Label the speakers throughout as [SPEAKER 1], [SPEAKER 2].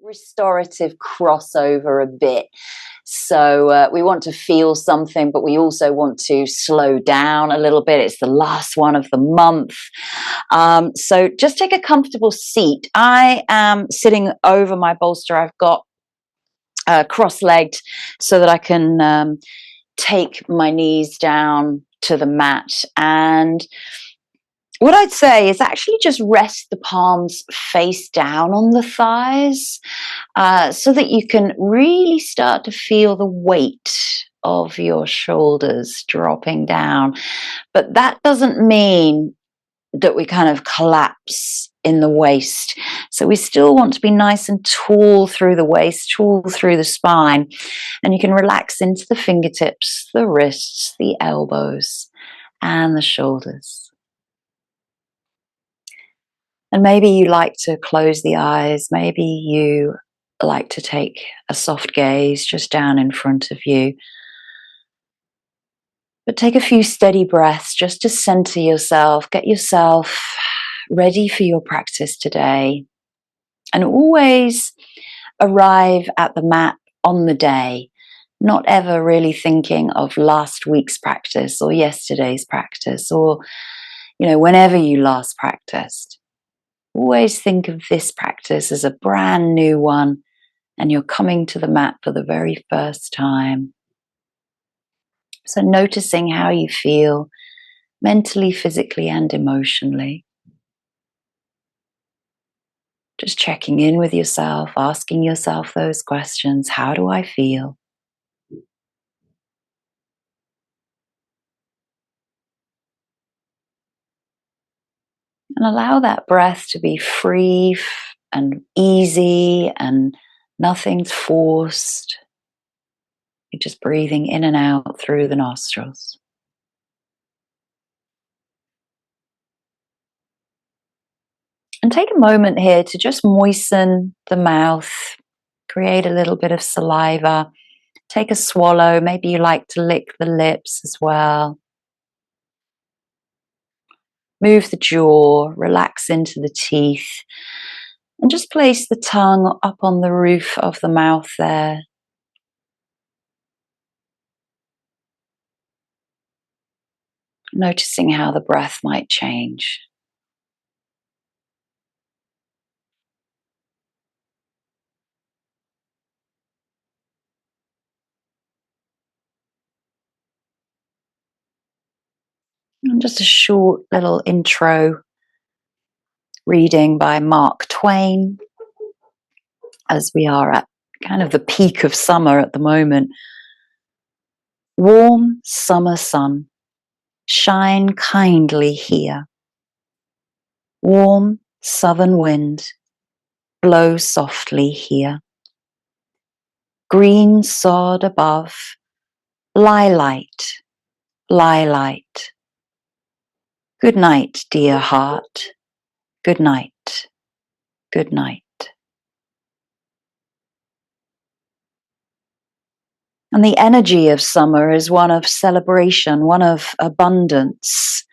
[SPEAKER 1] restorative crossover a bit. So we want to feel something, but we also want to slow down a little bit. It's the last one of the month. So just take a comfortable seat. I am sitting over my bolster. I've got cross-legged so that I can take my knees down to the mat. And what I'd say is actually just rest the palms face down on the thighs so that you can really start to feel the weight of your shoulders dropping down. But that doesn't mean that we kind of collapse in the waist. So we still want to be nice and tall through the waist, tall through the spine. And you can relax into the fingertips, the wrists, the elbows, and the shoulders. And maybe you like to close the eyes. Maybe you like to take a soft gaze just down in front of you. But take a few steady breaths just to center yourself, get yourself ready for your practice today. And always arrive at the mat on the day, not ever really thinking of last week's practice or yesterday's practice or, whenever you last practiced. Always think of this practice as a brand new one, and you're coming to the mat for the very first time. So noticing how you feel mentally, physically, and emotionally. Just checking in with yourself, asking yourself those questions. How do I feel? And allow that breath to be free and easy and nothing's forced. You're just breathing in and out through the nostrils. And take a moment here to just moisten the mouth, create a little bit of saliva. Take a swallow. Maybe you like to lick the lips as well. Move the jaw, relax into the teeth, and just place the tongue up on the roof of the mouth there. Noticing how the breath might change. And just a short little intro reading by Mark Twain, as we are at kind of the peak of summer at the moment. Warm summer sun, shine kindly here. Warm southern wind, blow softly here. Green sod above, lie light, lie light. Good night, dear heart. Good night, good night. And the energy of summer is one of celebration, one of abundance.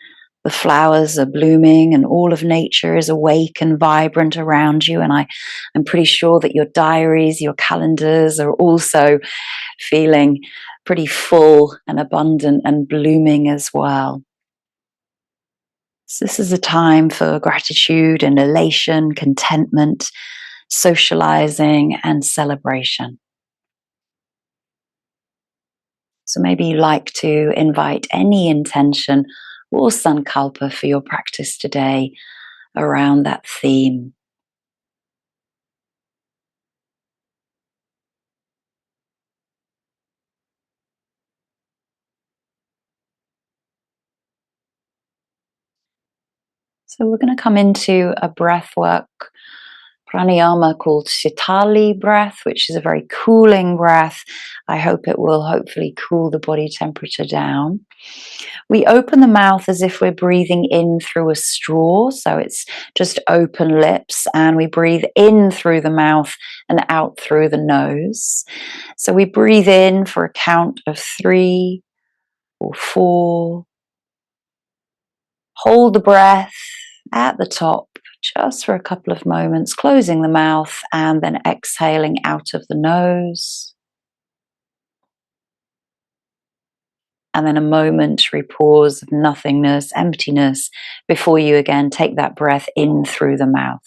[SPEAKER 1] The flowers are blooming and all of nature is awake and vibrant around you. And I'm pretty sure that your diaries, your calendars are also feeling pretty full and abundant and blooming as well. So this is a time for gratitude and elation, contentment, socializing and celebration. So maybe you like to invite any intention or sankalpa for your practice today around that theme. So we're going to come into a breath work pranayama called Sitali breath, which is a very cooling breath. I hope it will hopefully cool the body temperature down. We open the mouth as if we're breathing in through a straw, so it's just open lips, and we breathe in through the mouth and out through the nose. So we breathe in for a count of 3 or 4. Hold the breath at the top, just for a couple of moments, closing the mouth and then exhaling out of the nose. And then a momentary pause of nothingness, emptiness, before you again take that breath in through the mouth.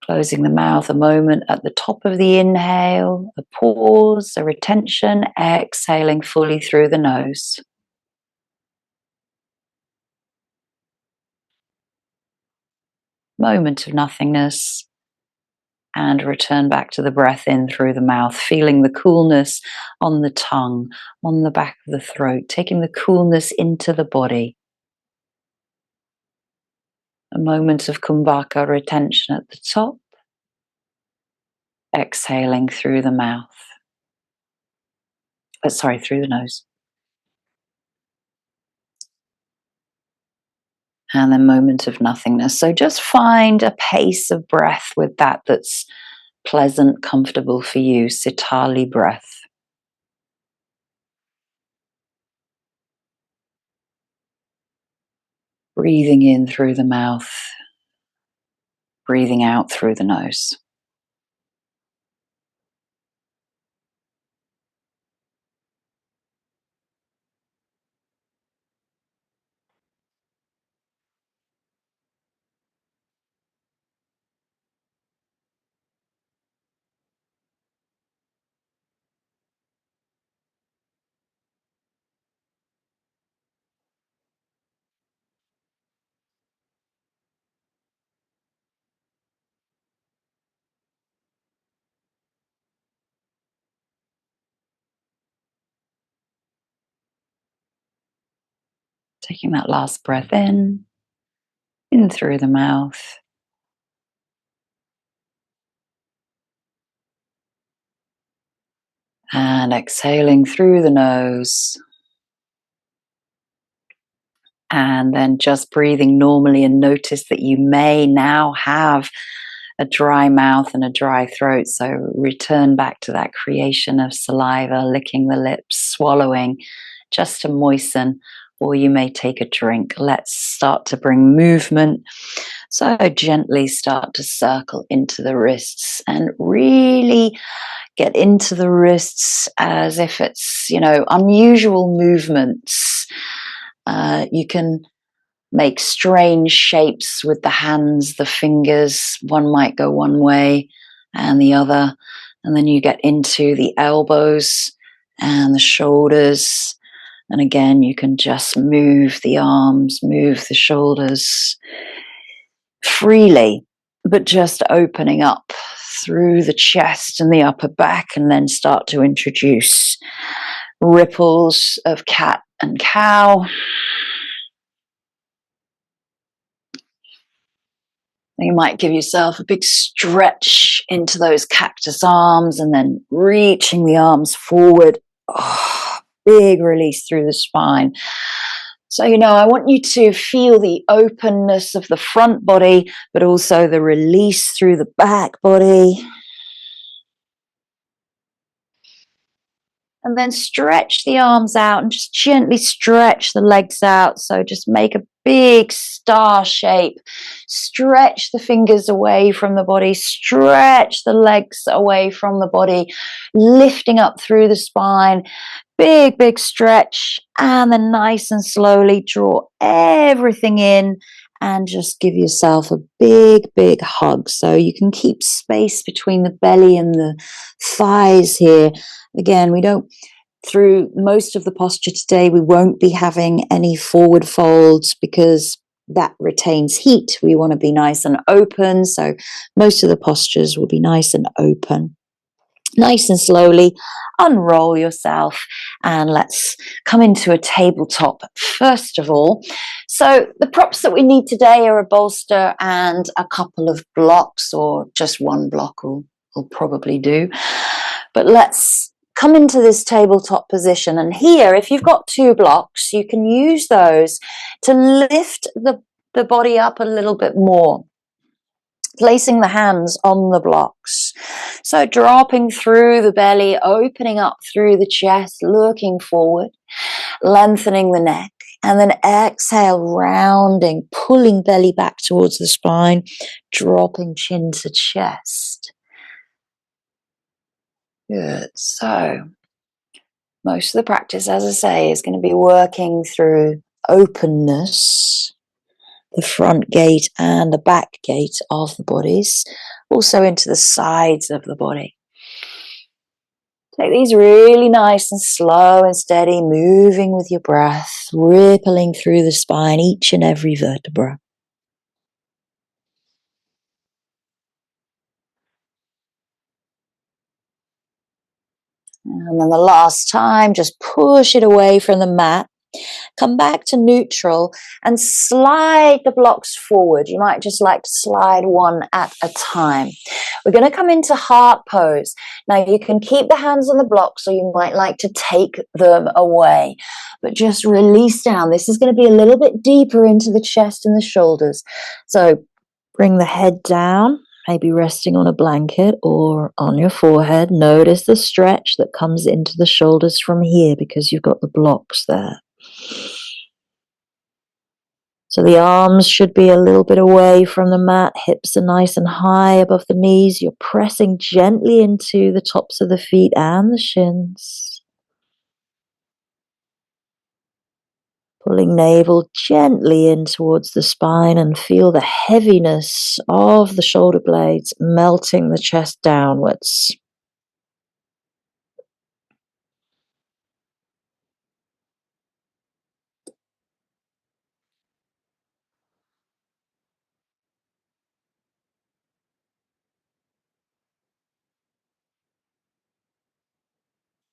[SPEAKER 1] Closing the mouth a moment at the top of the inhale, a pause, a retention, exhaling fully through the nose. Moment of nothingness. And return back to the breath in through the mouth, feeling the coolness on the tongue, on the back of the throat, taking the coolness into the body. A moment of kumbhaka retention at the top, exhaling through the mouth. Through the nose. And then moment of nothingness. So just find a pace of breath with that that's pleasant, comfortable for you. Sitali breath. Breathing in through the mouth, breathing out through the nose. Taking that last breath in through the mouth. And exhaling through the nose. And then just breathing normally, and notice that you may now have a dry mouth and a dry throat. So return back to that creation of saliva, licking the lips, swallowing just to moisten, or you may take a drink. Let's start to bring movement. So gently start to circle into the wrists and really get into the wrists as if it's, unusual movements. You can make strange shapes with the hands, the fingers. One might go one way and the other. And then you get into the elbows and the shoulders. And again, you can just move the arms, move the shoulders freely, but just opening up through the chest and the upper back, and then start to introduce ripples of cat and cow. You might give yourself a big stretch into those cactus arms and then reaching the arms forward. Oh, big release through the spine. So, I want you to feel the openness of the front body, but also the release through the back body. And then stretch the arms out and just gently stretch the legs out. So just make a big star shape. Stretch the fingers away from the body. Stretch the legs away from the body. Lifting up through the spine. Big, big stretch. And then nice and slowly draw everything in. And just give yourself a big, big hug. So you can keep space between the belly and the thighs here. Again, through most of the posture today, we won't be having any forward folds because that retains heat. We want to be nice and open. So most of the postures will be nice and open. Nice and slowly unroll yourself, and let's come into a tabletop first of all. So the props that we need today are a bolster and a couple of blocks, or just one block will probably do. But let's come into this tabletop position. And here, if you've got 2 blocks, you can use those to lift the body up a little bit more. Placing the hands on the blocks. So dropping through the belly, opening up through the chest, looking forward. lengthening the neck. And then exhale, rounding, pulling belly back towards the spine, dropping chin to chest. Good. So, most of the practice, as I say, is going to be working through openness, the front gate and the back gate of the bodies, also into the sides of the body. Take these really nice and slow and steady, moving with your breath, rippling through the spine, each and every vertebra. And then the last time, just push it away from the mat. Come back to neutral and slide the blocks forward. You might just like to slide one at a time. We're going to come into heart pose. Now you can keep the hands on the blocks or you might like to take them away, but just release down. This is going to be a little bit deeper into the chest and the shoulders. So bring the head down, maybe resting on a blanket or on your forehead. Notice the stretch that comes into the shoulders from here because you've got the blocks there. So the arms should be a little bit away from the mat. Hips are nice and high above the knees. You're pressing gently into the tops of the feet and the shins. Pulling navel gently in towards the spine and feel the heaviness of the shoulder blades melting the chest downwards.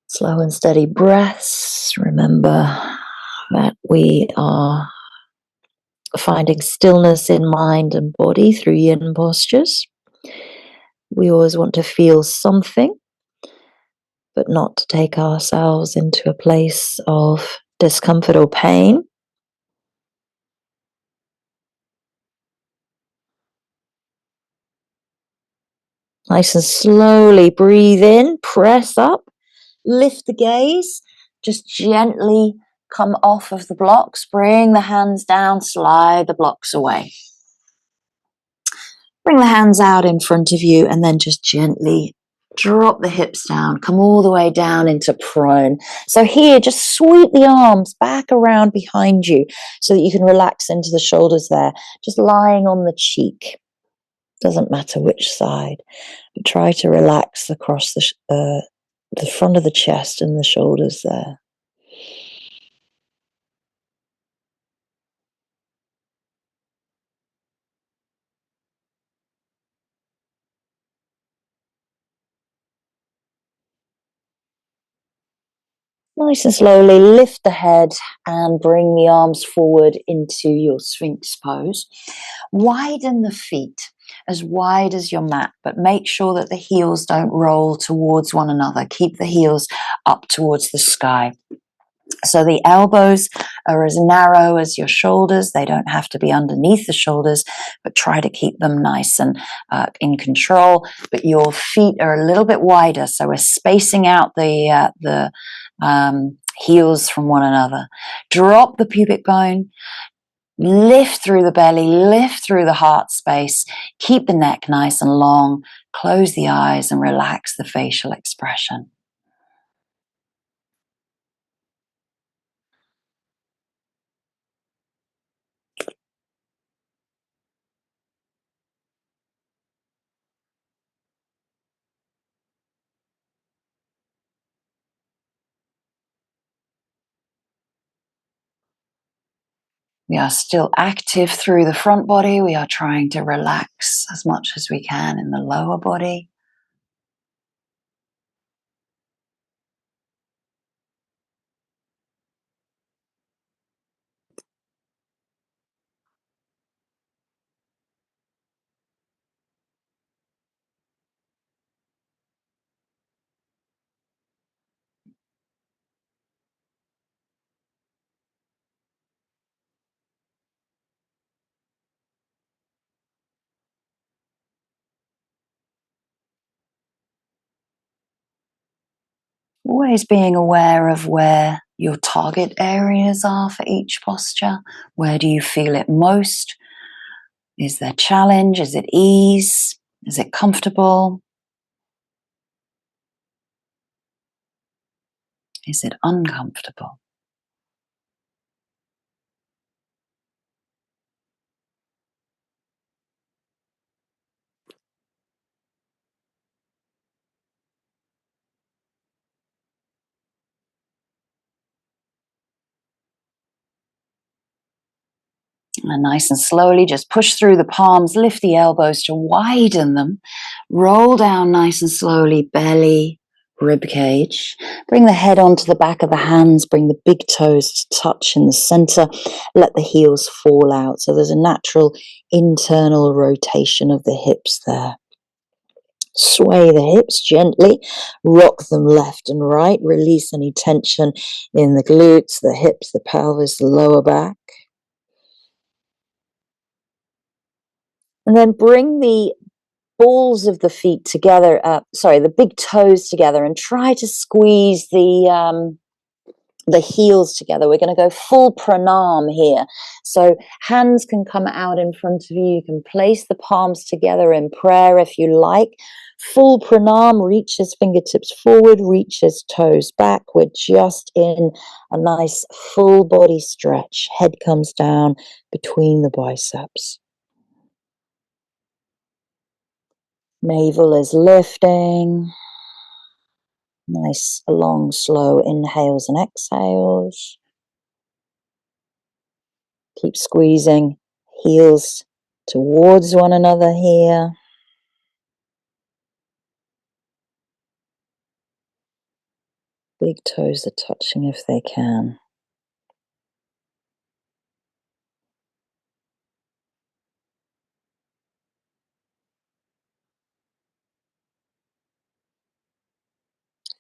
[SPEAKER 1] Slow and steady breaths. Remember that we are finding stillness in mind and body through yin postures. We always want to feel something, but not to take ourselves into a place of discomfort or pain. Nice and slowly breathe in, press up, lift the gaze, just gently come off of the blocks, bring the hands down, slide the blocks away. Bring the hands out in front of you and then just gently drop the hips down, come all the way down into prone. So here, just sweep the arms back around behind you so that you can relax into the shoulders there, just lying on the cheek. Doesn't matter which side, but try to relax across the front of the chest and the shoulders there. Nice and slowly lift the head and bring the arms forward into your Sphinx pose. Widen the feet as wide as your mat, but make sure that the heels don't roll towards one another. Keep the heels up towards the sky. So the elbows are as narrow as your shoulders. They don't have to be underneath the shoulders, but try to keep them nice and in control. But your feet are a little bit wider, so we're spacing out the heels from one another. Drop the pubic bone. Lift through the belly, lift through the heart space. Keep the neck nice and long. Close the eyes and relax the facial expression. We are still active through the front body. We are trying to relax as much as we can in the lower body. Always being aware of where your target areas are for each posture. Where do you feel it most? Is there challenge? Is it ease? Is it comfortable? Is it uncomfortable? And nice and slowly, just push through the palms, lift the elbows to widen them. Roll down nice and slowly, belly, rib cage. Bring the head onto the back of the hands, bring the big toes to touch in the center. Let the heels fall out. So there's a natural internal rotation of the hips there. Sway the hips gently, rock them left and right. Release any tension in the glutes, the hips, the pelvis, the lower back. And then bring the balls of the feet together, the big toes together, and try to squeeze the heels together. We're going to go full pranam here. So hands can come out in front of you. You can place the palms together in prayer if you like. Full pranam, reaches fingertips forward, reaches toes back. We're just in a nice full body stretch. Head comes down between the biceps. Navel is lifting. Nice, long, slow inhales and exhales. Keep squeezing heels towards one another here. Big toes are touching if they can.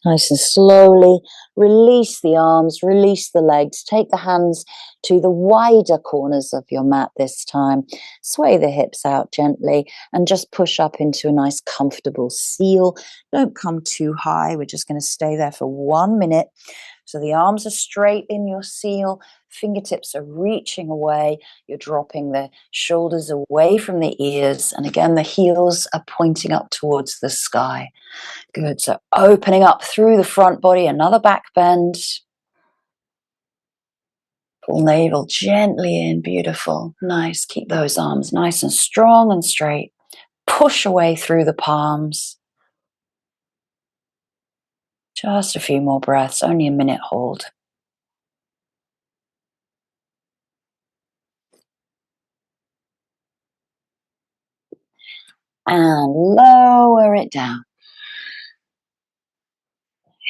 [SPEAKER 1] Nice and slowly release the arms, release the legs. Take the hands to the wider corners of your mat this time. Sway the hips out gently and just push up into a nice comfortable seal. Don't come too high. We're just going to stay there for 1 minute. So the arms are straight in your seal. Fingertips are reaching away. You're dropping the shoulders away from the ears. And again, the heels are pointing up towards the sky. Good. So opening up through the front body, another back bend. Pull navel gently in. Beautiful. Nice. Keep those arms nice and strong and straight. Push away through the palms. Just a few more breaths. Only a minute hold. And lower it down.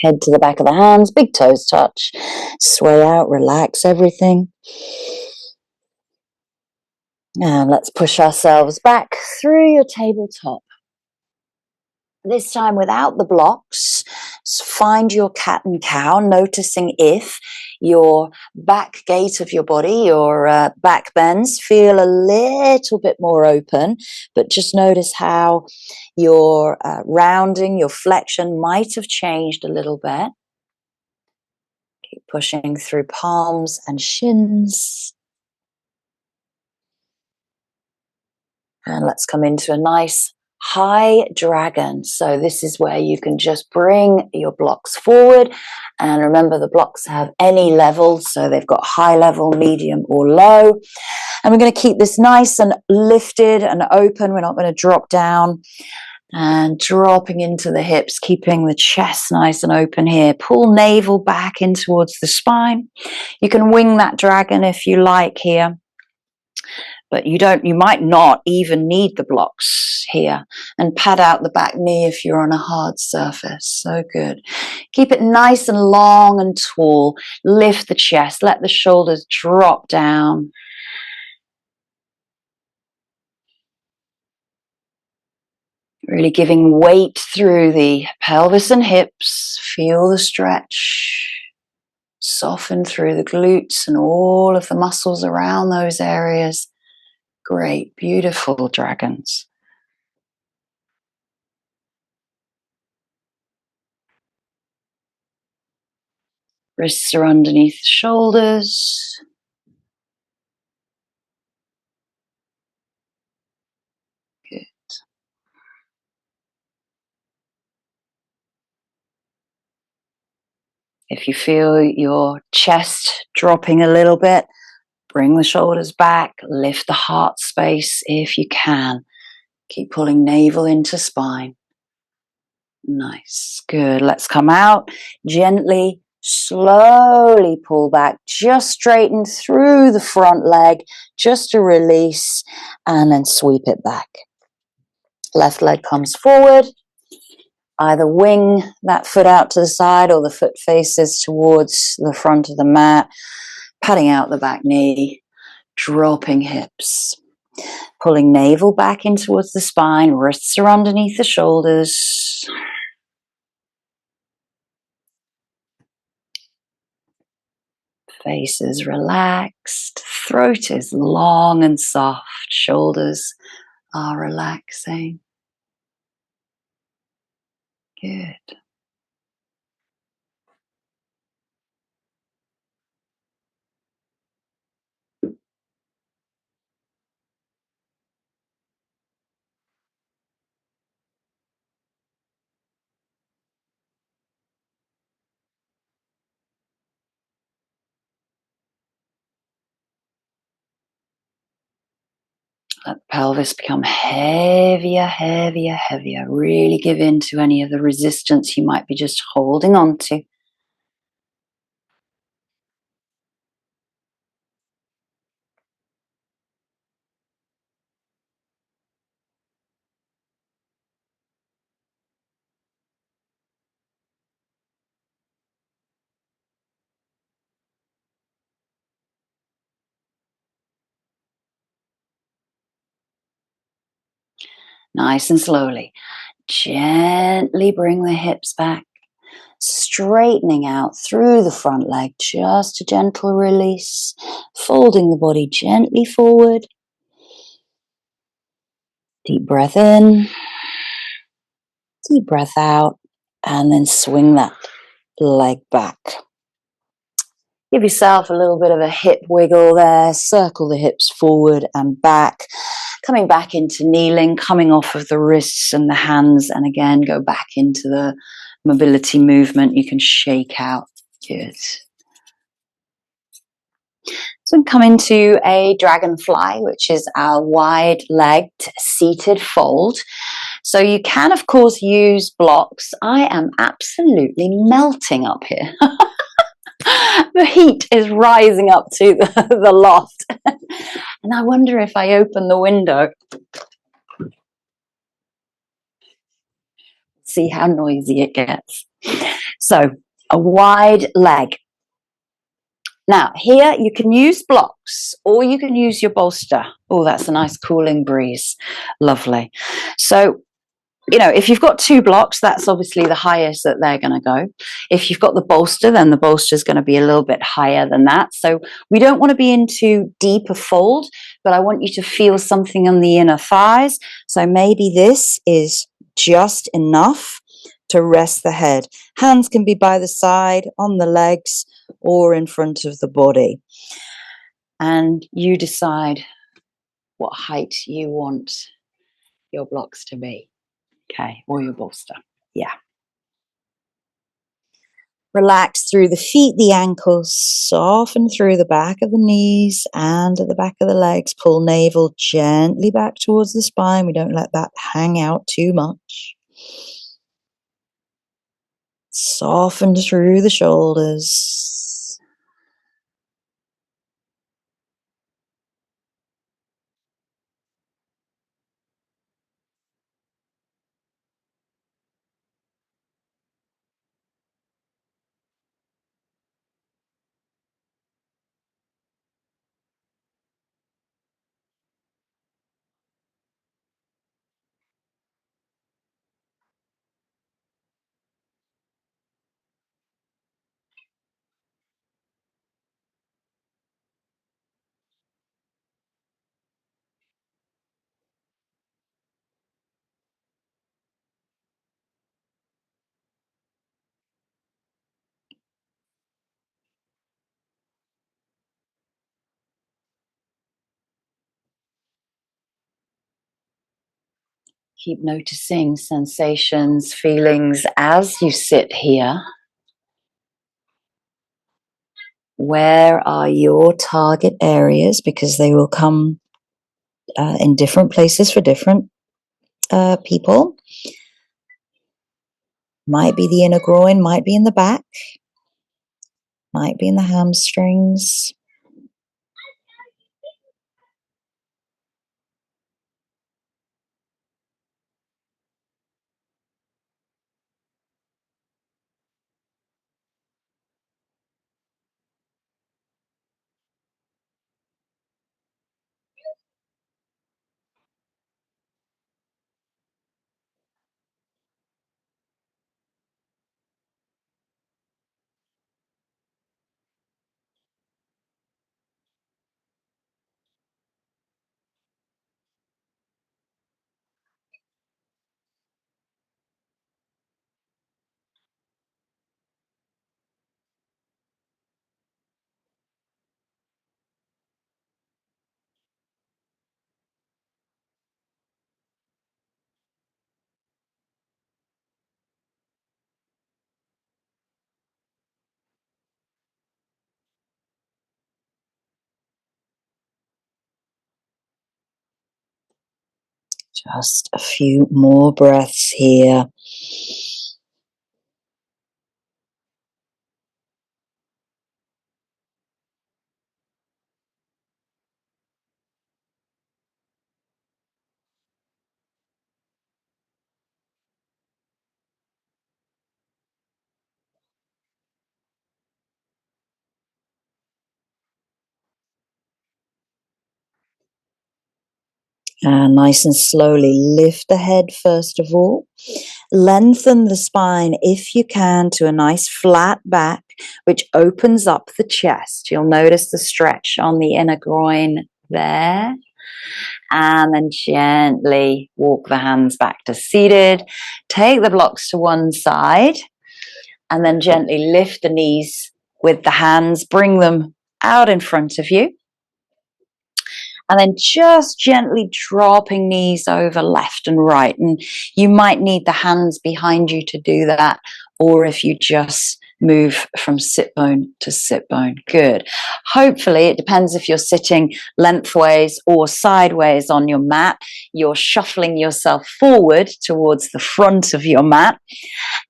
[SPEAKER 1] Head to the back of the hands, big toes touch. Sway out, relax everything. And let's push ourselves back through your tabletop. This time without the blocks. So find your cat and cow, noticing if your back gate of your body, your back bends, feel a little bit more open, but just notice how your rounding, your flexion might have changed a little bit. Keep pushing through palms and shins. And let's come into a nice high dragon. So this is where you can just bring your blocks forward. And remember, the blocks have any level. So they've got high level, medium, or low. And we're going to keep this nice and lifted and open. We're not going to drop down. And dropping into the hips, keeping the chest nice and open here. Pull navel back in towards the spine. You can wing that dragon if you like here. But you might not even need the blocks here. And pad out the back knee if you're on a hard surface. So good. Keep it nice and long and tall. Lift the chest. Let the shoulders drop down. Really giving weight through the pelvis and hips. Feel the stretch. Soften through the glutes and all of the muscles around those areas. Great, beautiful dragons. Wrists are underneath the shoulders. Good. If you feel your chest dropping a little bit, bring the shoulders back, lift the heart space if you can. Keep pulling navel into spine. Nice. Good. Let's come out. Gently, slowly pull back. Just straighten through the front leg, just to release, and then sweep it back. Left leg comes forward. Either wing that foot out to the side or the foot faces towards the front of the mat. Patting out the back knee. Dropping hips. Pulling navel back in towards the spine. Wrists are underneath the shoulders. Face is relaxed. Throat is long and soft. Shoulders are relaxing. Good. Let the pelvis become heavier, heavier, heavier. Really give in to any of the resistance you might be just holding on to. Nice and slowly. Gently bring the hips back. Straightening out through the front leg. Just a gentle release. Folding the body gently forward. Deep breath in. Deep breath out. And then swing that leg back. Give yourself a little bit of a hip wiggle there. Circle the hips forward and back. Coming back into kneeling, coming off of the wrists and the hands. And again, go back into the mobility movement. You can shake out. Good. So come into a dragonfly, which is our wide-legged seated fold. So you can, of course, use blocks. I am absolutely melting up here. The heat is rising up to the loft. And I wonder if I open the window, see how noisy it gets. So a wide leg. Now, here you can use blocks or you can use your bolster. Oh, that's a nice cooling breeze. Lovely. So, you know, if you've got two blocks, that's obviously the highest that they're going to go. If you've got the bolster, then the bolster is going to be a little bit higher than that. So we don't want to be into deeper fold, but I want you to feel something on the inner thighs. So maybe this is just enough to rest the head. Hands can be by the side, on the legs, or in front of the body. And you decide what height you want your blocks to be. Okay, or your bolster. Yeah. Relax through the feet, the ankles, soften through the back of the knees and at the back of the legs. Pull navel gently back towards the spine. We don't let that hang out too much. Soften through the shoulders. Keep noticing sensations, feelings as you sit here. Where are your target areas? Because they will come in different places for different people. Might be the inner groin, might be in the back, might be in the hamstrings. Just a few more breaths here. And nice and slowly lift the head first of all. Lengthen the spine if you can to a nice flat back, which opens up the chest. You'll notice the stretch on the inner groin there. And then gently walk the hands back to seated. Take the blocks to one side. And then gently lift the knees with the hands. Bring them out in front of you. And then just gently dropping knees over left and right. And you might need the hands behind you to do that, or if you just move from sit bone to sit bone. Good. Hopefully, it depends if you're sitting lengthways or sideways on your mat. You're shuffling yourself forward towards the front of your mat.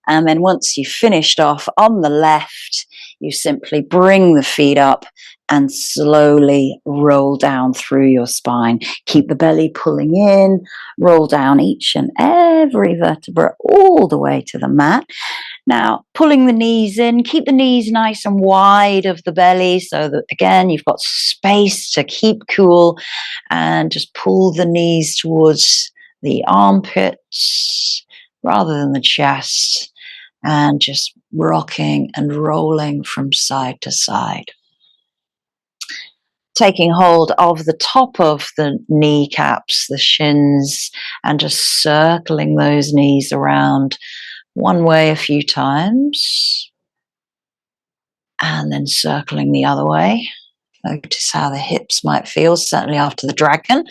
[SPEAKER 1] And then once you've finished off on the left, you simply bring the feet up and slowly roll down through your spine. Keep the belly pulling in, roll down each and every vertebra all the way to the mat. Now, pulling the knees in, keep the knees nice and wide of the belly so that, again, you've got space to keep cool, and just pull the knees towards the armpits rather than the chest, and just rocking and rolling from side to side. Taking hold of the top of the kneecaps, the shins, and just circling those knees around one way a few times, and then circling the other way. Notice how the hips might feel, certainly after the dragon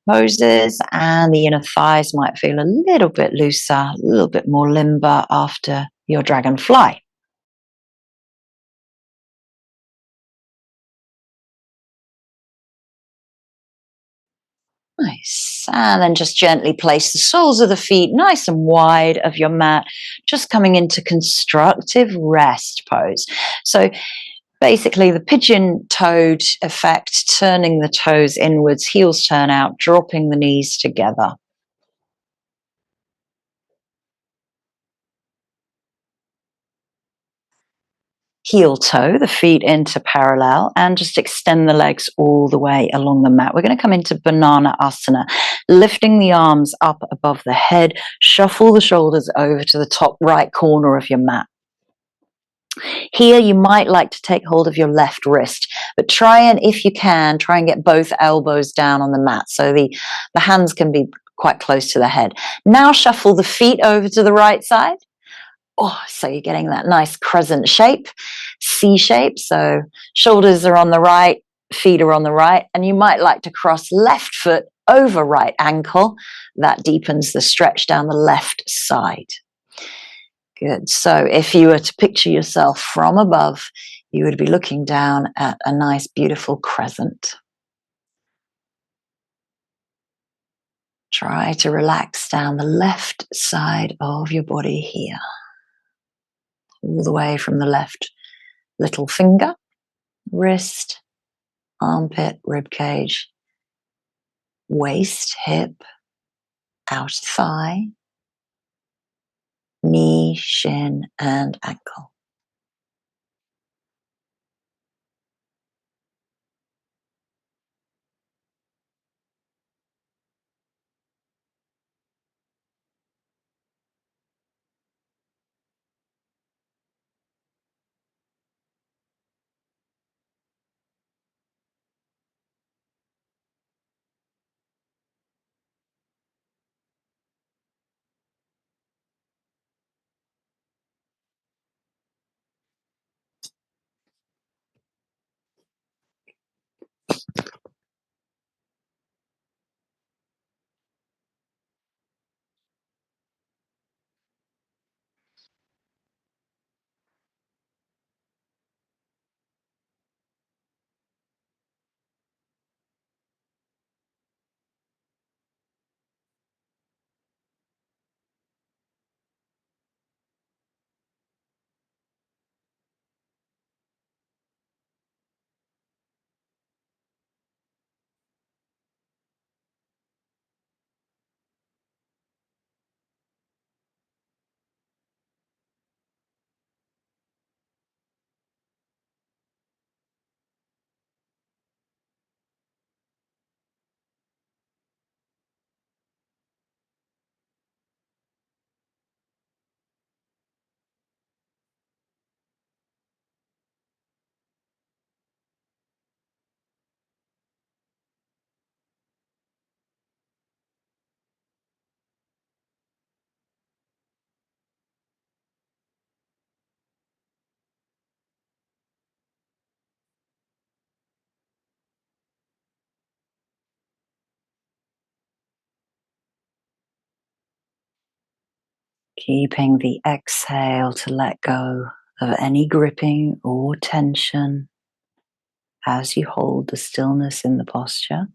[SPEAKER 1] poses, and the inner thighs might feel a little bit looser, a little bit more limber after your dragonfly. Nice. And then just gently place the soles of the feet nice and wide of your mat, just coming into constructive rest pose. So basically the pigeon-toed effect, turning the toes inwards, heels turn out, dropping the knees together. Heel toe, the feet into parallel, and just extend the legs all the way along the mat. We're going to come into banana asana, lifting the arms up above the head, shuffle the shoulders over to the top right corner of your mat. Here you might like to take hold of your left wrist, but try and, if you can, try and get both elbows down on the mat so the hands can be quite close to the head. Now shuffle the feet over to the right side. Oh, so you're getting that nice crescent shape, C shape. So shoulders are on the right, feet are on the right, and you might like to cross left foot over right ankle. That deepens the stretch down the left side. Good. So if you were to picture yourself from above, you would be looking down at a nice, beautiful crescent. Try to relax down the left side of your body here, all the way from the left little finger, wrist, armpit, rib cage, waist, hip, outer thigh, knee, shin, and ankle. Keeping the exhale to let go of any gripping or tension as you hold the stillness in the posture.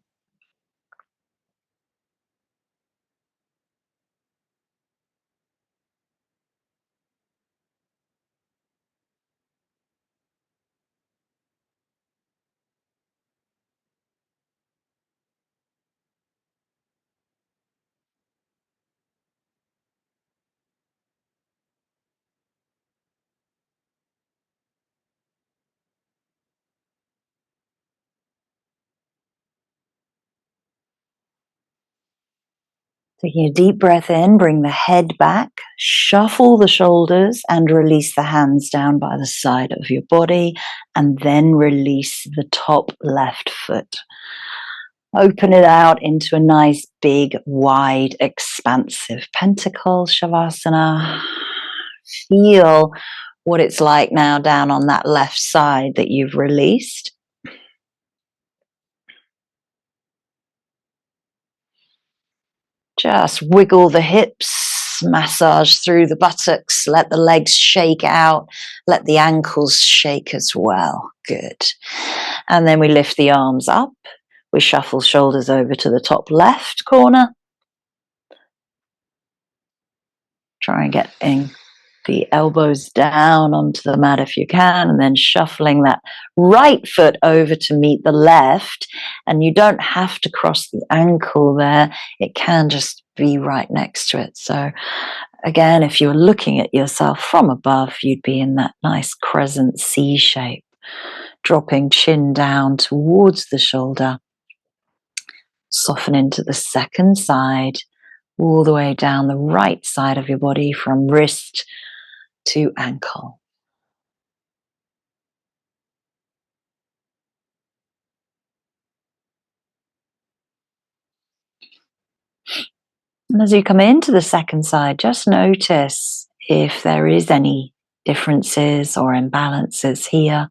[SPEAKER 1] Taking a deep breath in, bring the head back, shuffle the shoulders and release the hands down by the side of your body, and then release the top left foot. Open it out into a nice, big, wide, expansive pentacle, Shavasana. Feel what it's like now down on that left side that you've released. Just wiggle the hips, massage through the buttocks, let the legs shake out, let the ankles shake as well. Good. And then we lift the arms up. We shuffle shoulders over to the top left corner. Try and get the elbows down onto the mat if you can, and then shuffling that right foot over to meet the left. And you don't have to cross the ankle there. It can just be right next to it. So again, if you were looking at yourself from above, you'd be in that nice crescent C shape, dropping chin down towards the shoulder. Soften into the second side, all the way down the right side of your body from wrist to ankle. And as you come into the second side, just notice if there is any differences or imbalances here.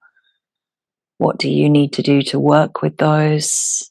[SPEAKER 1] What do you need to do to work with those?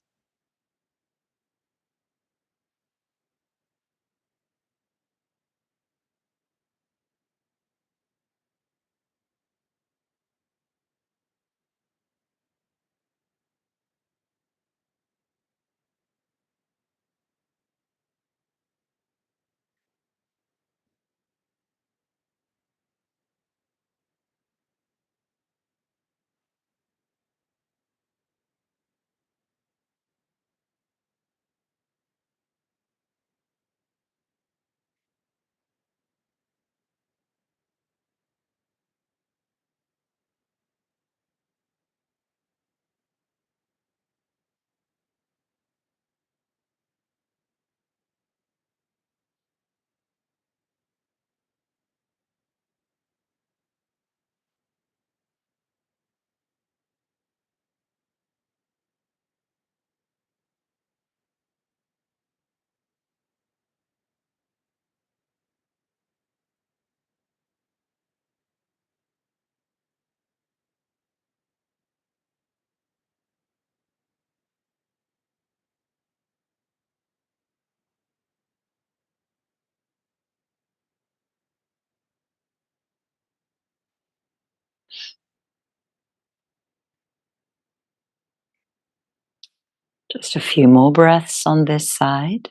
[SPEAKER 1] Just a few more breaths on this side.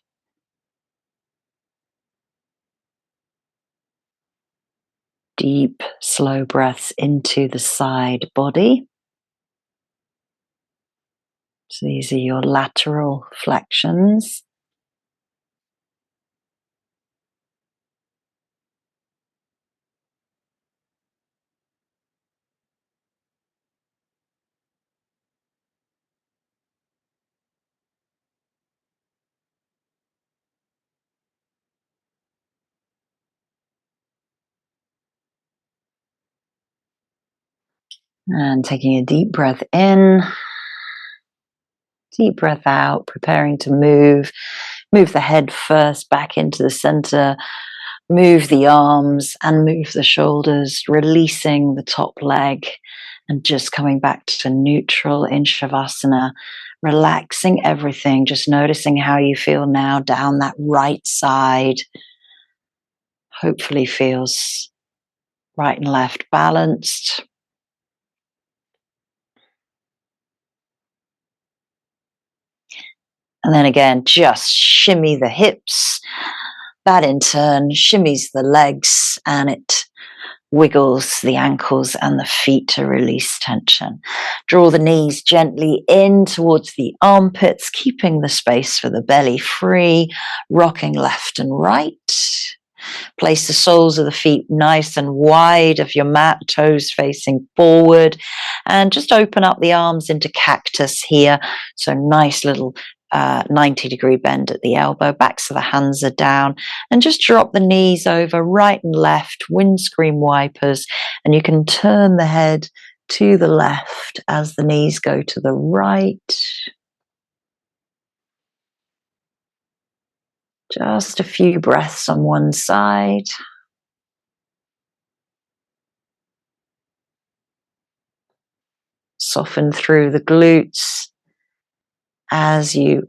[SPEAKER 1] Deep, slow breaths into the side body. So these are your lateral flexions. And taking a deep breath in, deep breath out, preparing to move. Move the head first back into the center. Move the arms and move the shoulders, releasing the top leg and just coming back to neutral in Shavasana, relaxing everything, just noticing how you feel now down that right side. Hopefully feels right and left balanced. And then again, just shimmy the hips. That in turn shimmies the legs and it wiggles the ankles and the feet to release tension. Draw the knees gently in towards the armpits, keeping the space for the belly free, rocking left and right. Place the soles of the feet nice and wide of your mat, toes facing forward, and just open up the arms into cactus here. So nice little 90-degree bend at the elbow, backs of the hands are down, and just drop the knees over right and left, windscreen wipers, and you can turn the head to the left as the knees go to the right. Just a few breaths on one side. Soften through the glutes as you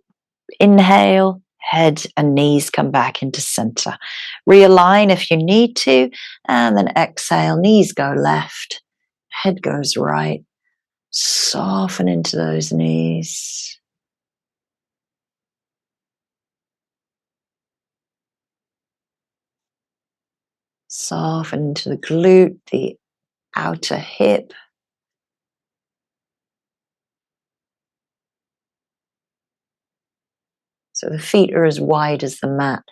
[SPEAKER 1] inhale. Head and knees come back into center. Realign if you need to, and then exhale. Knees go left, head goes right. Soften into those knees. Soften into the glute, the outer hip. So the feet are as wide as the mat,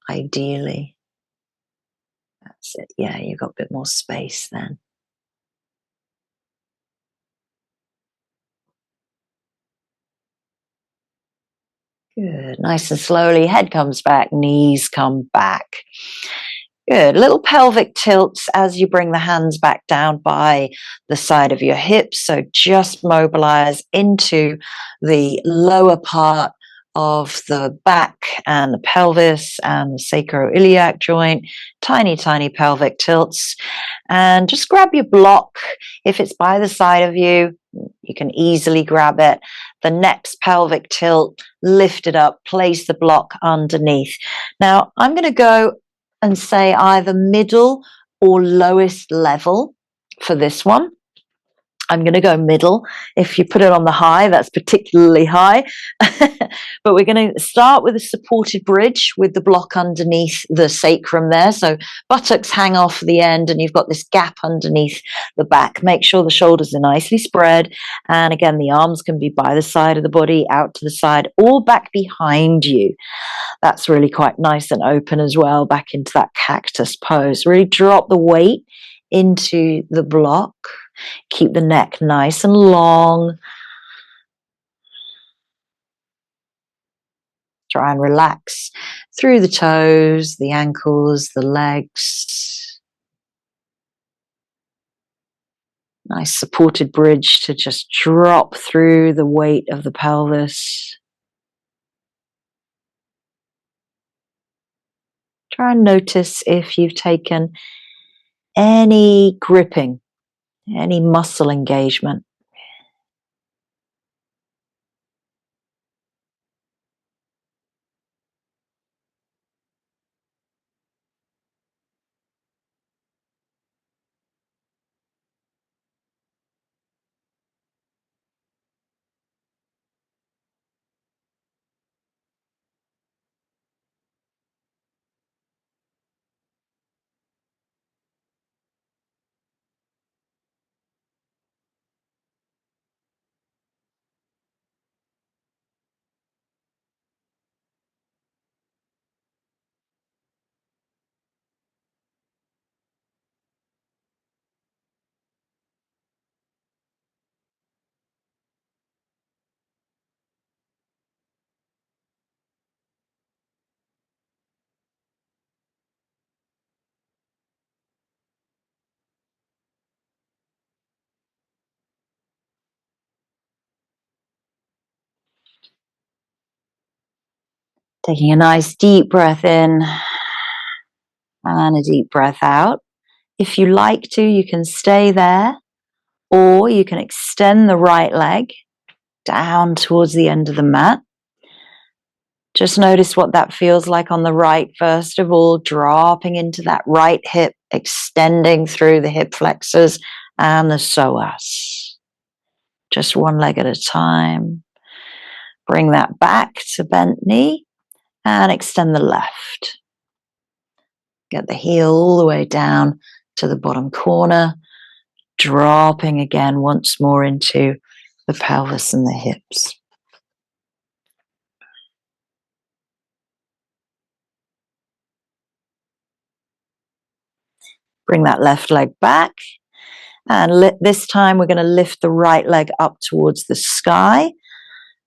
[SPEAKER 1] ideally. That's it. Yeah, you've got a bit more space then. Good. Nice and slowly, head comes back, knees come back. Good. Little pelvic tilts as you bring the hands back down by the side of your hips. So just mobilize into the lower part of the back and the pelvis and the sacroiliac joint. Tiny, tiny pelvic tilts. And just grab your block. If it's by the side of you, you can easily grab it. The next pelvic tilt, lift it up, place the block underneath. Now, I'm going to go and say either middle or lowest level for this one. I'm going to go middle. If you put it on the high, that's particularly high. But we're going to start with a supported bridge with the block underneath the sacrum there. So buttocks hang off the end and you've got this gap underneath the back. Make sure the shoulders are nicely spread. And again, the arms can be by the side of the body, out to the side, or back behind you. That's really quite nice and open as well, back into that cactus pose. Really drop the weight into the block. Keep the neck nice and long. Try and relax through the toes, the ankles, the legs. Nice supported bridge to just drop through the weight of the pelvis. Try and notice if you've taken any gripping, any muscle engagement. Taking a nice deep breath in and a deep breath out. If you like to, you can stay there, or you can extend the right leg down towards the end of the mat. Just notice what that feels like on the right, first of all, dropping into that right hip, extending through the hip flexors and the psoas. Just one leg at a time. Bring that back to bent knee and extend the left. Get the heel all the way down to the bottom corner, dropping again once more into the pelvis and the hips. Bring that left leg back. And this time we're going to lift the right leg up towards the sky.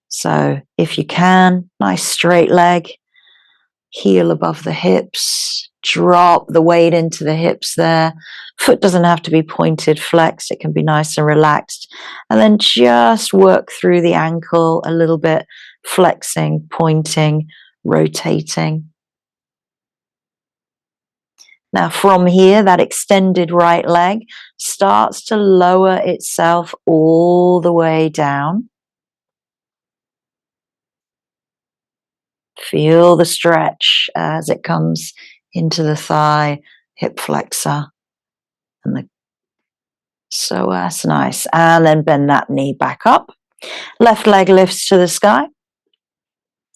[SPEAKER 1] So if you can, nice straight leg, heel above the hips, drop the weight into the hips there. Foot doesn't have to be pointed, flexed. It can be nice and relaxed. And then just work through the ankle a little bit, flexing, pointing, rotating. Now from here, that extended right leg starts to lower itself all the way down. Feel the stretch as it comes into the thigh, hip flexor, and the psoas. Nice. And then bend that knee back up. Left leg lifts to the sky.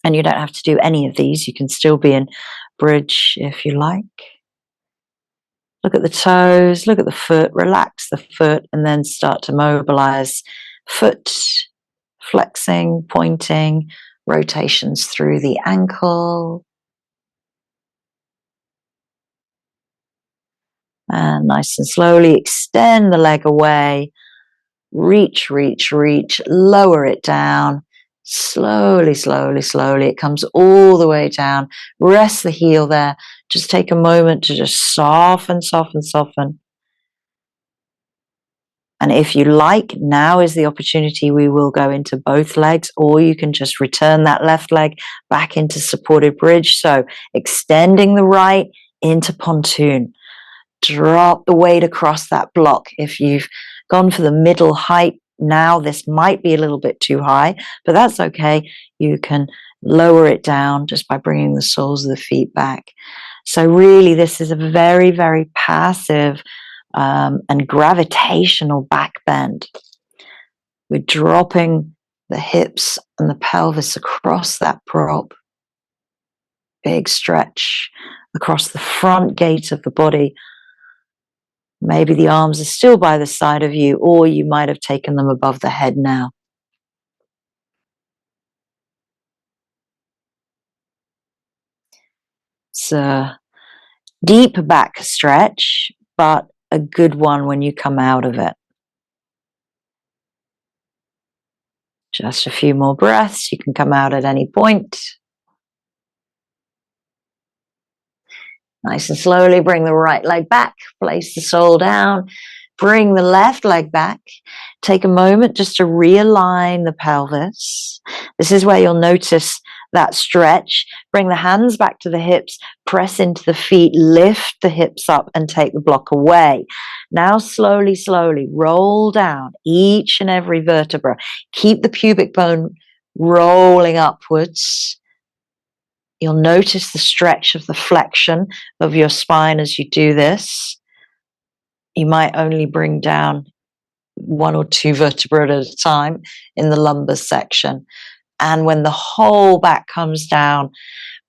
[SPEAKER 1] And you don't have to do any of these. You can still be in bridge if you like. Look at the toes, look at the foot, relax the foot, and then start to mobilize foot, flexing, pointing, rotations through the ankle. And nice and slowly extend the leg away. Reach, reach, reach, lower it down. Slowly, slowly, slowly. It comes all the way down. Rest the heel there. Just take a moment to just soften, soften, soften. And if you like, now is the opportunity. We will go into both legs, or you can just return that left leg back into supported bridge. So extending the right into pontoon. Drop the weight across that block. If you've gone for the middle height, now this might be a little bit too high, but that's okay. You can lower it down just by bringing the soles of the feet back. So really, this is a very, very passive and gravitational back bend. We're dropping the hips and the pelvis across that prop. Big stretch across the front gate of the body. Maybe the arms are still by the side of you, or you might have taken them above the head now. It's a deep back stretch, but a good one when you come out of it. Just a few more breaths. You can come out at any point. Nice and slowly bring the right leg back, place the sole down, bring the left leg back. Take a moment just to realign the pelvis. This is where you'll notice that stretch. Bring the hands back to the hips, press into the feet, lift the hips up and take the block away. Now slowly, slowly roll down each and every vertebra. Keep the pubic bone rolling upwards. You'll notice the stretch of the flexion of your spine as you do this. You might only bring down one or two vertebrae at a time in the lumbar section. And when the whole back comes down,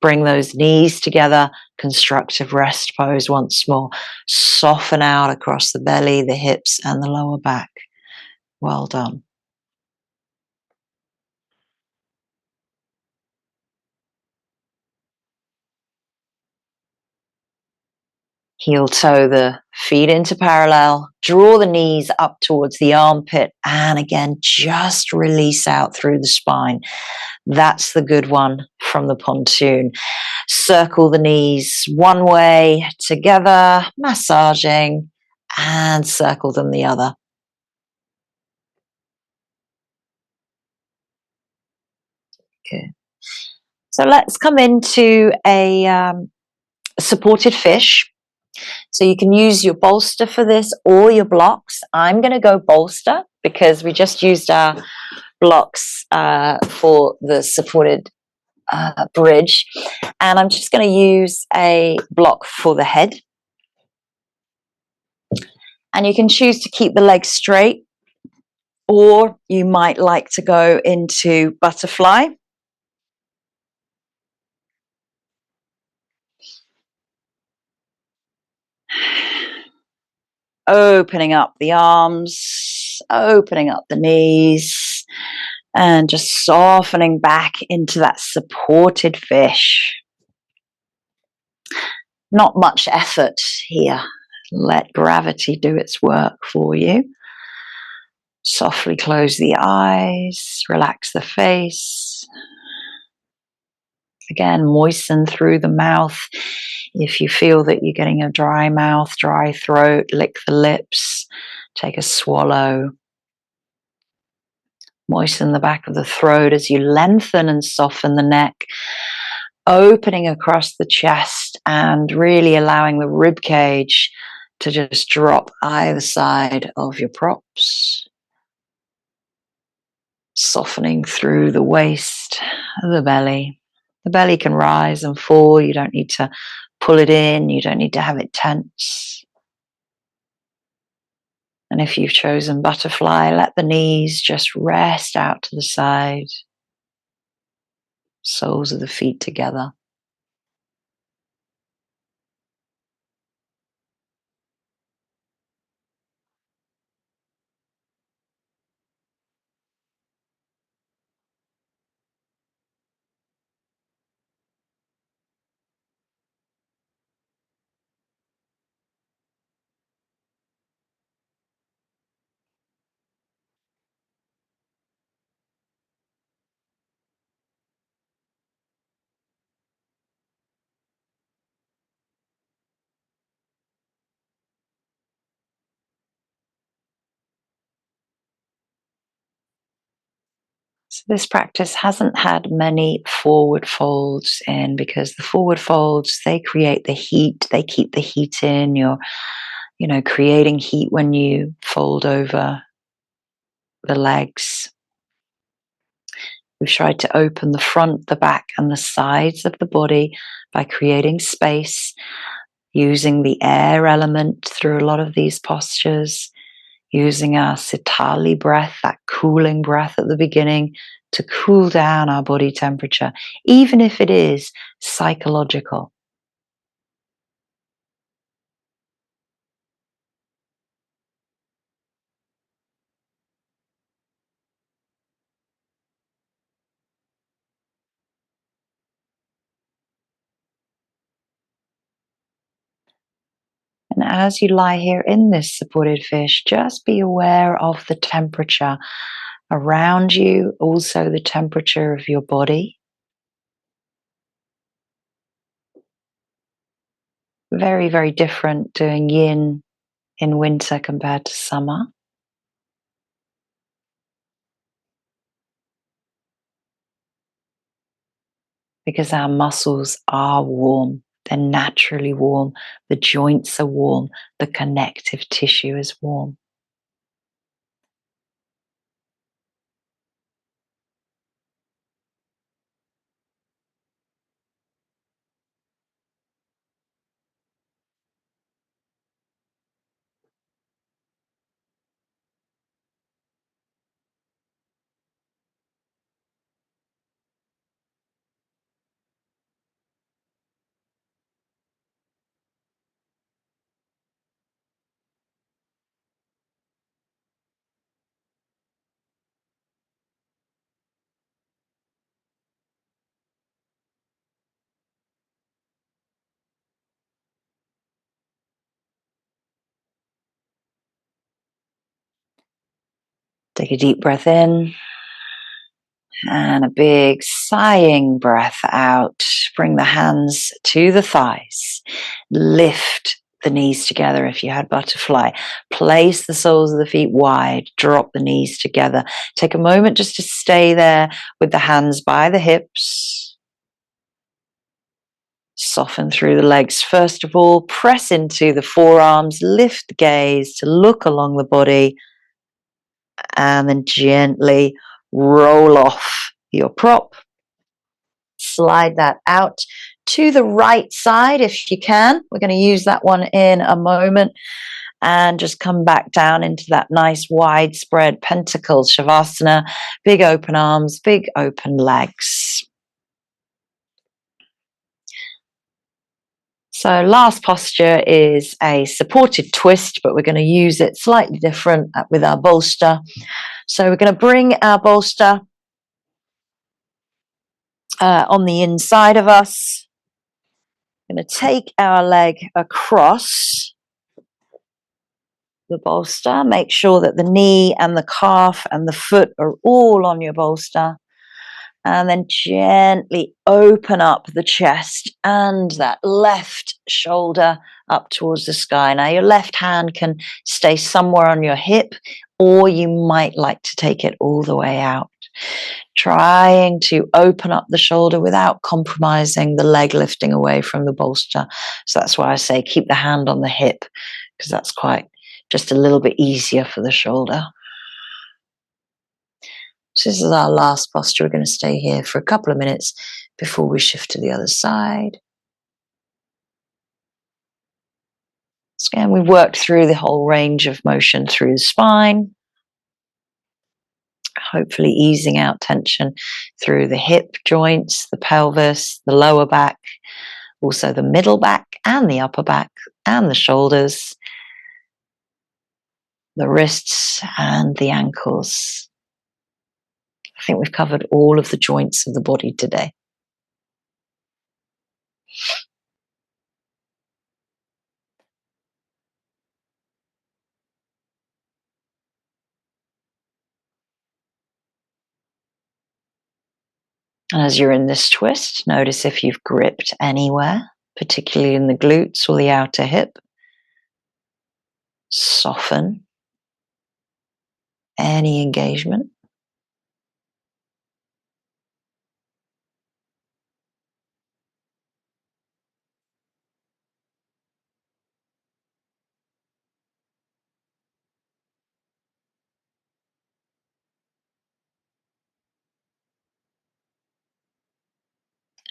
[SPEAKER 1] bring those knees together, constructive rest pose once more. Soften out across the belly, the hips, and the lower back. Well done. Heel toe the feet into parallel, draw the knees up towards the armpit, and again, just release out through the spine. That's the good one from the pontoon. Circle the knees one way together, massaging, and circle them the other. Good. So let's come into a supported fish. So you can use your bolster for this or your blocks. I'm going to go bolster because we just used our blocks for the supported bridge. And I'm just going to use a block for the head. And you can choose to keep the legs straight, or you might like to go into butterfly. Opening up the arms, opening up the knees, and just softening back into that supported fish. Not much effort here. Let gravity do its work for you. Softly close the eyes, relax the face. Again, moisten through the mouth. If you feel that you're getting a dry mouth, dry throat, lick the lips, take a swallow. Moisten the back of the throat as you lengthen and soften the neck, opening across the chest and really allowing the rib cage to just drop either side of your props. Softening through the waist, the belly. The belly can rise and fall. You don't need to pull it in. You don't need to have it tense. And if you've chosen butterfly, let the knees just rest out to the side. Soles of the feet together. So this practice hasn't had many forward folds in, because the forward folds, they create the heat, they keep the heat in. You're, creating heat when you fold over the legs. We've tried to open the front, the back, and the sides of the body by creating space, using the air element through a lot of these postures, using our sitali breath, that cooling breath at the beginning, to cool down our body temperature, even if it is psychological. And as you lie here in this supported fish, just be aware of the temperature around you, also the temperature of your body. Very, very different doing yin in winter compared to summer. Because our muscles are warm, they're naturally warm, the joints are warm, the connective tissue is warm. Take a deep breath in and a big sighing breath out. Bring the hands to the thighs. Lift the knees together if you had butterfly. Place the soles of the feet wide. Drop the knees together. Take a moment just to stay there with the hands by the hips. Soften through the legs. First of all, press into the forearms, lift the gaze to look along the body, and then gently roll off your prop. Slide that out to the right side if you can. We're going to use that one in a moment. And just come back down into that nice widespread pentacle shavasana. Big open arms, big open legs. So last posture is a supported twist, but we're going to use it slightly different with our bolster. So we're going to bring our bolster on the inside of us. We're going to take our leg across the bolster. Make sure that the knee and the calf and the foot are all on your bolster. And then gently open up the chest and that left shoulder up towards the sky. Now, your left hand can stay somewhere on your hip, or you might like to take it all the way out. Trying to open up the shoulder without compromising the leg lifting away from the bolster. So that's why I say keep the hand on the hip, because that's quite just a little bit easier for the shoulder. So this is our last posture. We're going to stay here for a couple of minutes before we shift to the other side. So again, we've worked through the whole range of motion through the spine, hopefully easing out tension through the hip joints, the pelvis, the lower back, also the middle back and the upper back and the shoulders, the wrists and the ankles. I think we've covered all of the joints of the body today. And as you're in this twist, notice if you've gripped anywhere, particularly in the glutes or the outer hip. Soften any engagement.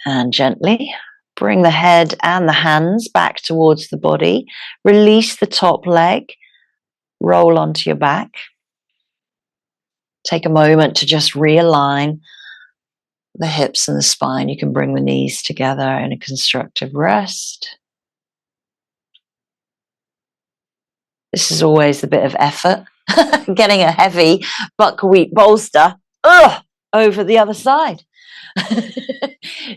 [SPEAKER 1] And gently bring the head and the hands back towards the body. Release the top leg. Roll onto your back. Take a moment to just realign the hips and the spine. You can bring the knees together in a constructive rest. This is always a bit of effort, getting a heavy buckwheat bolster over the other side.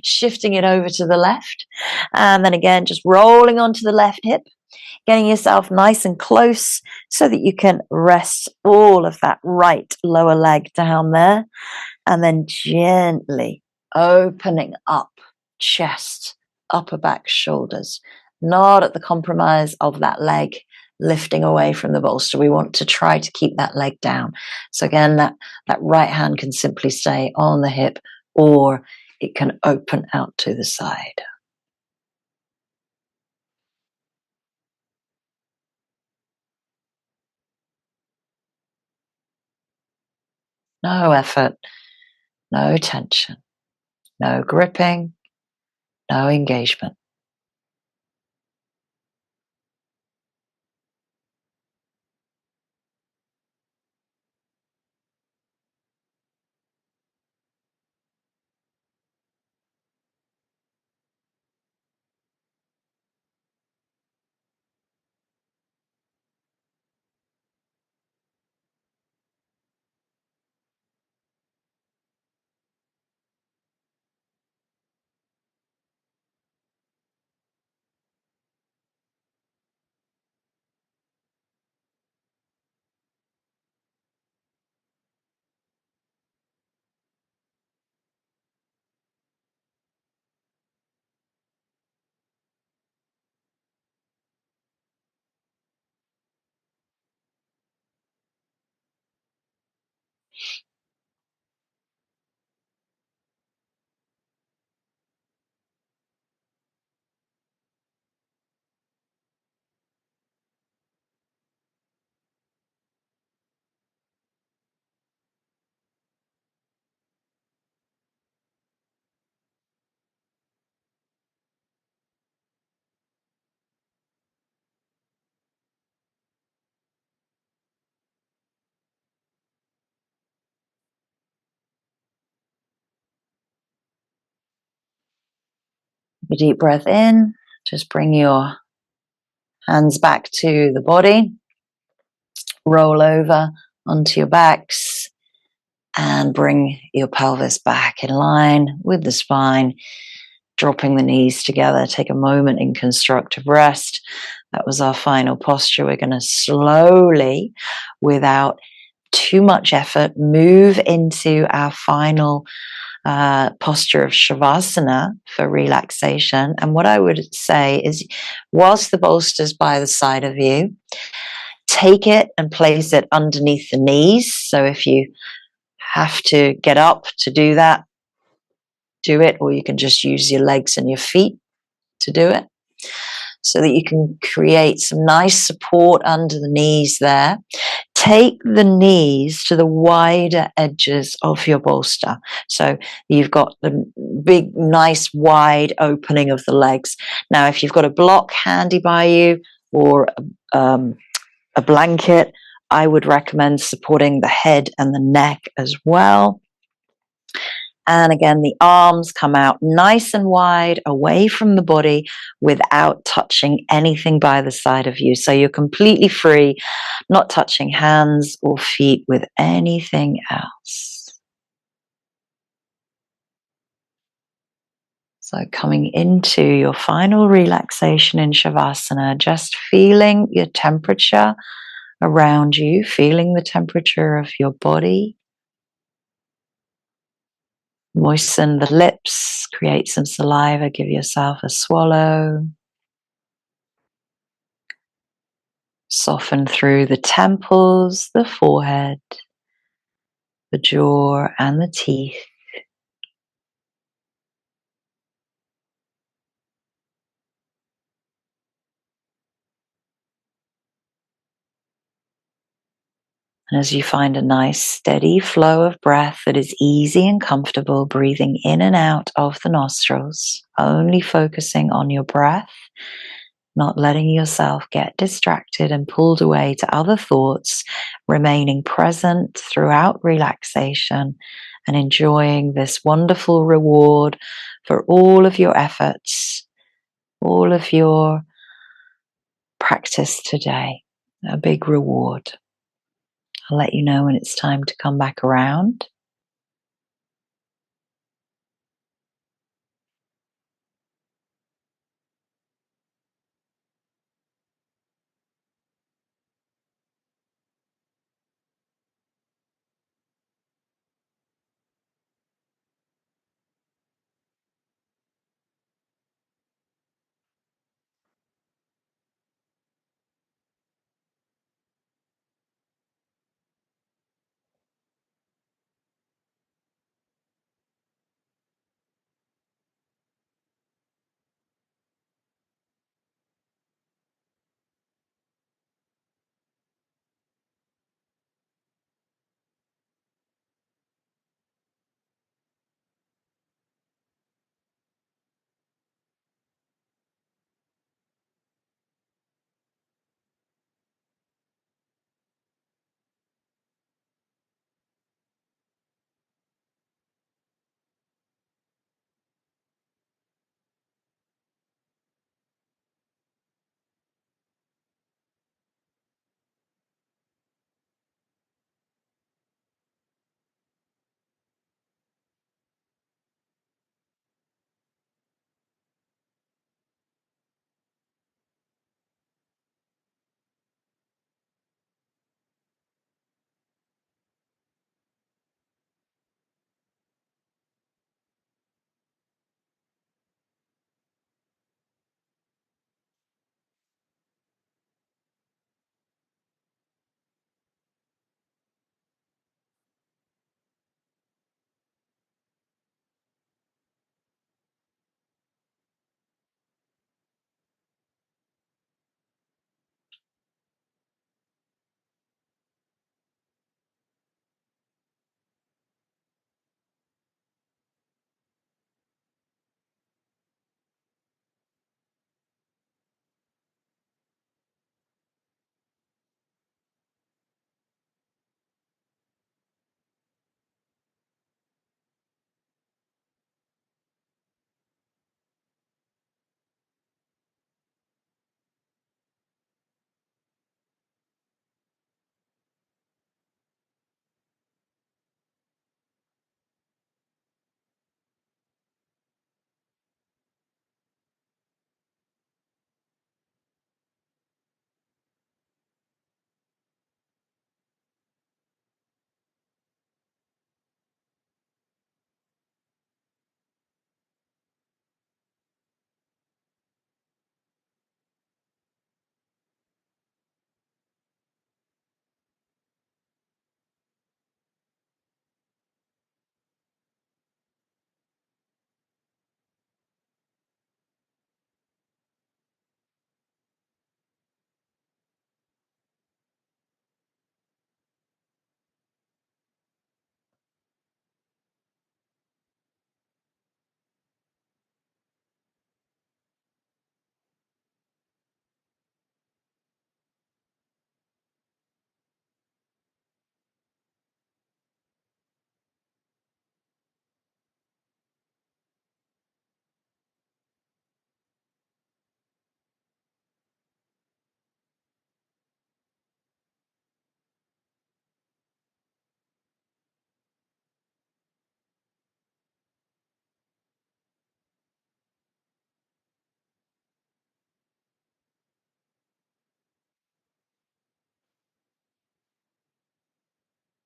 [SPEAKER 1] Shifting it over to the left. And then again, just rolling onto the left hip, getting yourself nice and close so that you can rest all of that right lower leg down there. And then gently opening up chest, upper back, shoulders, not at the compromise of that leg lifting away from the bolster. We want to try to keep that leg down. So again, that right hand can simply stay on the hip, or it can open out to the side. No effort, no tension, no gripping, no engagement. A deep breath in. Just bring your hands back to the body. Roll over onto your backs and bring your pelvis back in line with the spine, dropping the knees together. Take a moment in constructive rest. That was our final posture. We're going to slowly, without too much effort, move into our final posture of Shavasana for relaxation. And what I would say is, whilst the bolster's by the side of you, take it and place it underneath the knees. So if you have to get up to do that, do it, or you can just use your legs and your feet to do it, so that you can create some nice support under the knees there. Take the knees to the wider edges of your bolster. So you've got the big, nice, wide opening of the legs. Now, if you've got a block handy by you or a blanket, I would recommend supporting the head and the neck as well. And again, the arms come out nice and wide away from the body without touching anything by the side of you. So you're completely free, not touching hands or feet with anything else. So coming into your final relaxation in Shavasana, just feeling your temperature around you, feeling the temperature of your body. Moisten the lips, create some saliva, give yourself a swallow. Soften through the temples, the forehead, the jaw, and the teeth. And as you find a nice steady flow of breath that is easy and comfortable, breathing in and out of the nostrils, only focusing on your breath, not letting yourself get distracted and pulled away to other thoughts, remaining present throughout relaxation and enjoying this wonderful reward for all of your efforts, all of your practice today. A big reward. I'll let you know when it's time to come back around.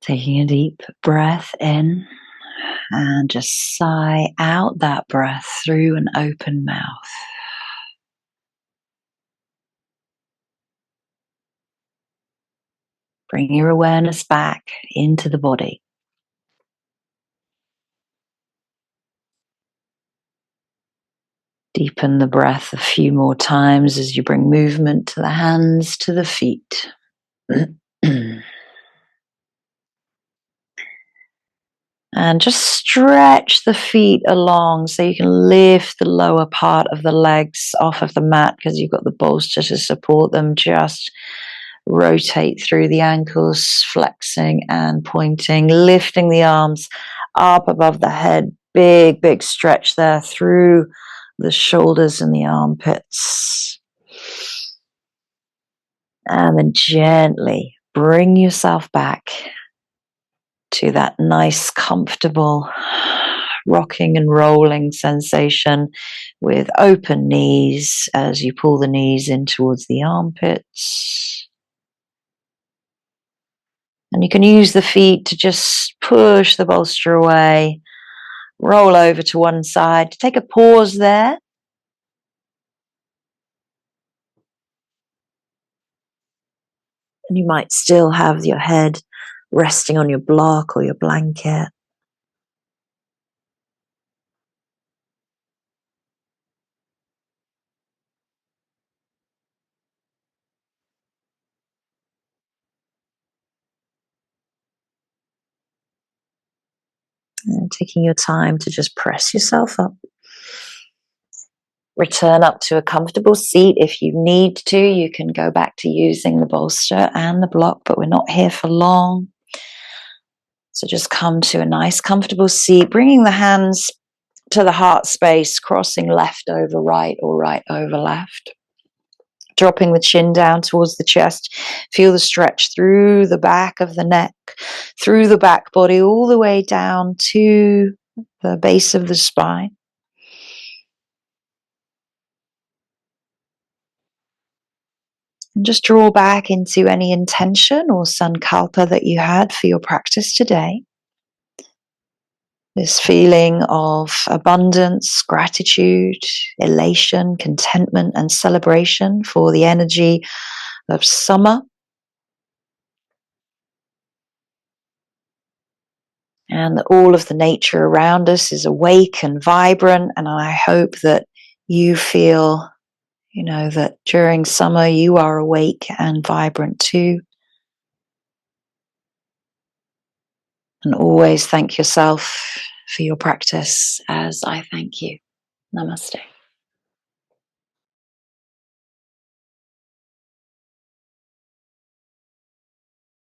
[SPEAKER 1] Taking a deep breath in and just sigh out that breath through an open mouth. Bring your awareness back into the body. Deepen the breath a few more times as you bring movement to the hands, to the feet. And just stretch the feet along so you can lift the lower part of the legs off of the mat because you've got the bolster to support them. Just rotate through the ankles, flexing and pointing, lifting the arms up above the head. Big, big stretch there through the shoulders and the armpits. And then gently bring yourself back to that nice, comfortable rocking and rolling sensation with open knees as you pull the knees in towards the armpits. And you can use the feet to just push the bolster away, roll over to one side. Take a pause there. And you might still have your head resting on your block or your blanket. And taking your time to just press yourself up. Return up to a comfortable seat. If you need to, you can go back to using the bolster and the block, but we're not here for long. So just come to a nice, comfortable seat, bringing the hands to the heart space, crossing left over right or right over left. Dropping the chin down towards the chest. Feel the stretch through the back of the neck, through the back body, all the way down to the base of the spine. And just draw back into any intention or sankalpa that you had for your practice today. This feeling of abundance, gratitude, elation, contentment, and celebration for the energy of summer. And that all of the nature around us is awake and vibrant. And I hope that you feel, that during summer you are awake and vibrant too. And always thank yourself for your practice as I thank you. Namaste.